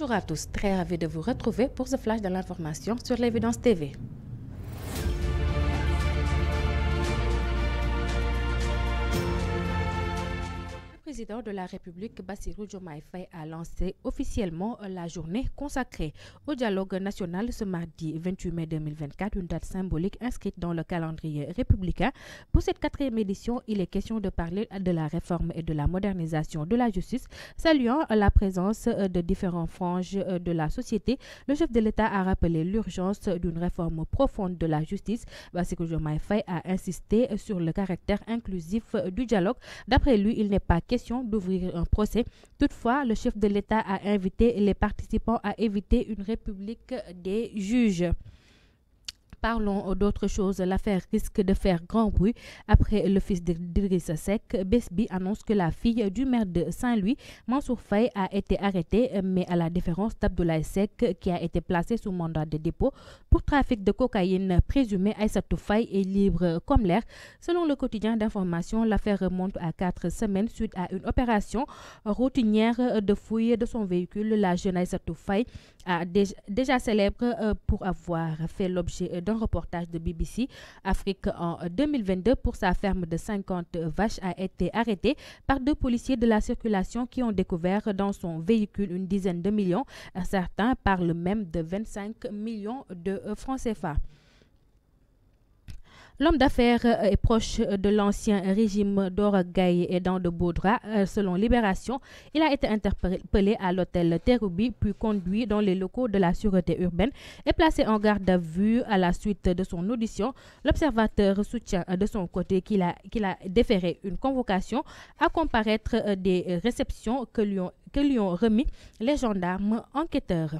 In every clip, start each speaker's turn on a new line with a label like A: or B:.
A: Bonjour à tous, très ravi de vous retrouver pour ce flash de l'information sur l'Évidence TV. Le président de la République, Bassirou Diomaye Faye, a lancé officiellement la journée consacrée au dialogue national ce mardi 28 mai 2024, une date symbolique inscrite dans le calendrier républicain. Pour cette 4e édition, il est question de parler de la réforme et de la modernisation de la justice. Saluant la présence de différentes franges de la société, le chef de l'État a rappelé l'urgence d'une réforme profonde de la justice. Bassirou Diomaye Faye a insisté sur le caractère inclusif du dialogue. D'après lui, il n'est pas question d'ouvrir un procès. Toutefois, le chef de l'État a invité les participants à éviter une république des juges. Parlons d'autre chose. L'affaire risque de faire grand bruit après le fils d'Idrissa Seck. Besbi annonce que la fille du maire de Saint-Louis, Mansour Faye, a été arrêtée, mais à la différence d'Abdoulaye Seck, qui a été placé sous mandat de dépôt pour trafic de cocaïne présumé, Aïssatou Faye est libre comme l'air. Selon le quotidien d'information, l'affaire remonte à 4 semaines suite à une opération routinière de fouille de son véhicule. La jeune Aïssatou Faye a déjà célèbre pour avoir fait l'objet d'un reportage de BBC Afrique en 2022 pour sa ferme de 50 vaches, a été arrêté par 2 policiers de la circulation qui ont découvert dans son véhicule une dizaine de millions. Certains parlent même de 25 millions de francs CFA. L'homme d'affaires est proche de l'ancien régime Dora Gaye et dans de beaux draps. Selon Libération, il a été interpellé à l'hôtel Terroubi, puis conduit dans les locaux de la sûreté urbaine et placé en garde à vue à la suite de son audition. L'observateur soutient de son côté qu'il a déféré une convocation à comparaître des réceptions que lui ont remis les gendarmes enquêteurs.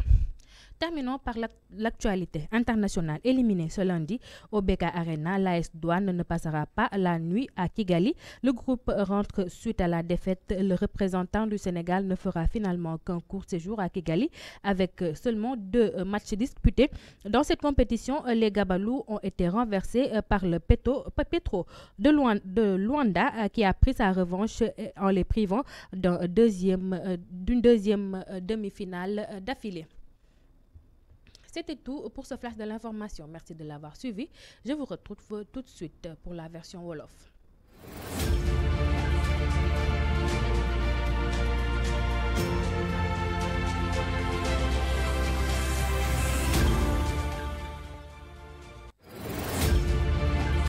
A: Terminons par l'actualité internationale. Éliminé ce lundi au BK Arena, l'AS Douane ne passera pas la nuit à Kigali. Le groupe rentre suite à la défaite. Le représentant du Sénégal ne fera finalement qu'un court séjour à Kigali avec seulement 2 matchs disputés. Dans cette compétition, les Gabalous ont été renversés par le Petro de Luanda qui a pris sa revanche en les privant d'une deuxième demi-finale d'affilée. C'était tout pour ce flash de l'information. Merci de l'avoir suivi. Je vous retrouve tout de suite pour la version Wolof.